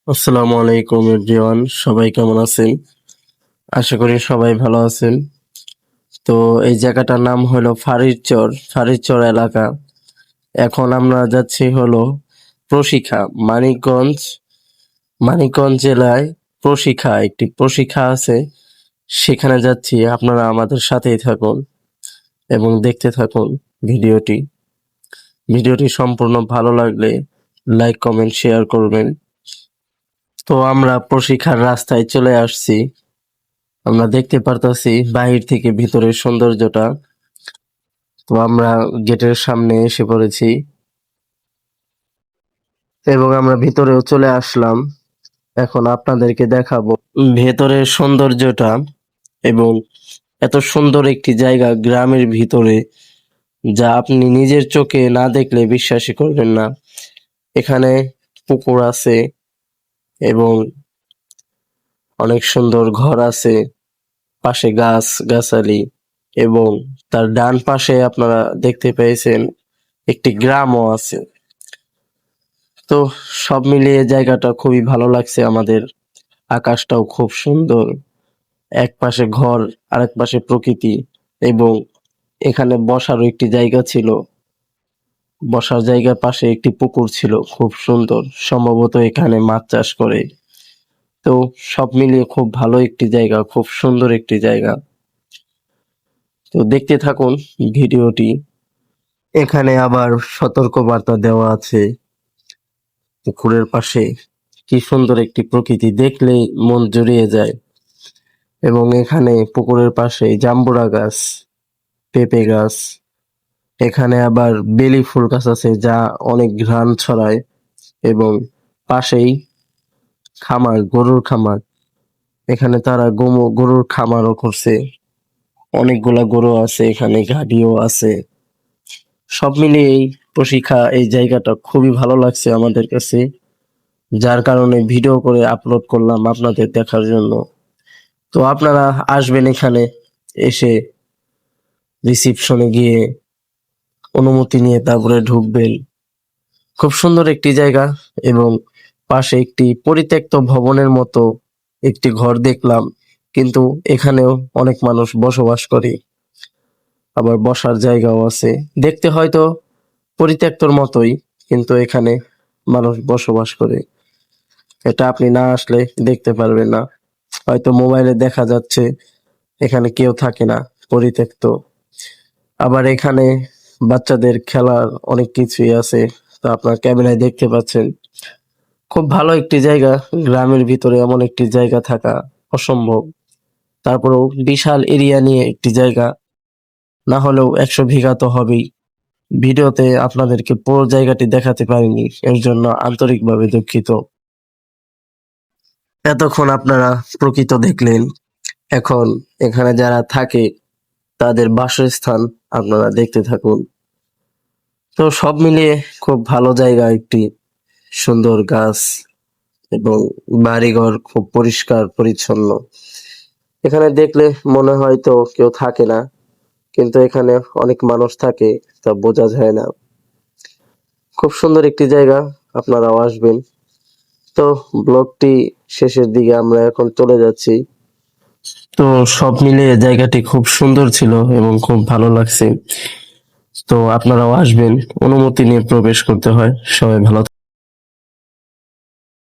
আসসালামু আলাইকুম এভরিওয়ান, সবাই কেমন আছেন? আশা করি সবাই ভালো আছেন। তো এই জায়গাটার নাম হলো ফাঁড়িরচর এলাকা। এখন আমরা যাচ্ছি হলো প্রশিক্ষা, মানিকগঞ্জ জেলায় একটি প্রশিক্ষা আছে, সেখানে যাচ্ছি। আপনারা আমাদের সাথেই থাকুন এবং দেখতে থাকুন ভিডিওটি। ভিডিওটি সম্পূর্ণ ভালো লাগলে লাইক, কমেন্ট, শেয়ার করবেন। তো আমরা প্রশিক্ষার রাস্তায় চলে আসছি। আমরা দেখতে পারতাছি বাহির থেকে ভিতরের সৌন্দর্যটা। তো আমরা গেটের সামনে এসে পড়েছি এবং আমরা ভিতরেও চলে আসলাম। এখন আপনাদেরকে দেখাবো ভেতরের সৌন্দর্যটা এবং এত সুন্দর একটি জায়গা গ্রামের ভিতরে, যা আপনি নিজের চোখে না দেখলে বিশ্বাসই করবেন না। এখানে পুকুর আছে এবং অনেক সুন্দর ঘর আছে, পাশে গাছালি এবং তার ডান পাশে আপনারা দেখতে পেয়েছেন একটি গ্রামও আছে। তো সব মিলিয়ে জায়গাটা খুবই ভালো লাগছে আমাদের। আকাশটাও খুব সুন্দর, এক পাশে ঘর আরেক পাশে প্রকৃতি এবং এখানে বসারও একটি জায়গা ছিল। বসার জায়গার পাশে একটি পুকুর ছিল খুব সুন্দর, সম্ভবত এখানে মাছ চাষ করে। তো সব মিলিয়ে খুব ভালো একটি জায়গা, খুব সুন্দর একটি জায়গা। তো দেখতে থাকুন ভিডিওটি। এখানে আবার সতর্কবার্তা দেওয়া আছে। পুকুরের পাশে কি সুন্দর একটি প্রকৃতি, দেখলেই মন জুড়িয়ে যায়। এবং এখানে পুকুরের পাশে জাম্বুরা গাছ, পেঁপে গাছ, এখানে আবার বেলি ফুল গাছ আছে যা অনেক ঘ্রাণ ছড়ায়। এবং পাশেই গরুর খামার। এখানে তারা গরুর খামারও করছে, অনেকগুলা গরু আছে, এখানে গাড়িও আছে। সব মিলিয়ে এই জায়গাটা খুবই ভালো লাগছে আমাদের কাছে, যার কারণে ভিডিও করে আপলোড করলাম আপনাদের দেখার জন্য। তো আপনারা আসবেন এখানে, এসে রিসিপশনে গিয়ে অনুমতি নিয়ে তারপরে ঢুকবেন। খুব সুন্দর একটি জায়গা এবং পাশে একটি পরিত্যক্ত ভবনের মতো একটি ঘর দেখলাম, কিন্তু এখানেও অনেক মানুষ বসবাস করে। আবার বসার জায়গাও আছে, দেখতে হয়তো পরিত্যক্তর মতোই, কিন্তু এখানে মানুষ বসবাস করে। এটা আপনি না আসলে দেখতে পারবেন না। হয়তো মোবাইলে দেখা যাচ্ছে এখানে কেউ থাকে না, পরিত্যক্ত। আবার এখানে বাচ্চাদের খেলার অনেক কিছুই আছে, তো আপনার ক্যামেরায় দেখতে পাচ্ছেন। খুব ভালো একটি জায়গা, গ্রামের ভিতরে এমন একটি জায়গা থাকা অসম্ভব। তারপরেও বিশাল এরিয়া নিয়ে একটি জায়গা, না হলেও 100 বিঘা তো হবেই। ভিডিওতে আপনাদেরকে পুরো জায়গাটি দেখাতে পারিনি, এর জন্য আন্তরিকভাবে দুঃখিত। এতক্ষণ আপনারা প্রকৃত দেখলেন, এখন এখানে যারা থাকে তাদের বাসস্থান আপনারা দেখতে থাকুন। তো সব মিলিয়ে খুব ভালো জায়গা একটি, সুন্দর গাছ এবং বাড়িঘর খুব পরিষ্কার পরিচ্ছন্ন। এখানে দেখলে মনে হয় তো কেউ থাকে না, কিন্তু এখানে অনেক মানুষ থাকে, তা বোঝা যায় না। খুব সুন্দর একটি জায়গা, আপনারাও আসবেন। তো ব্লগটি শেষের দিকে আমরা এখন চলে যাচ্ছি। তো সব মিলিয়ে জায়গাটি খুব সুন্দর ছিল এবং খুব ভালো লাগছে। তো আপনারাও আসবেন, অনুমতি নিয়ে প্রবেশ করতে হয়। সবাই ভালো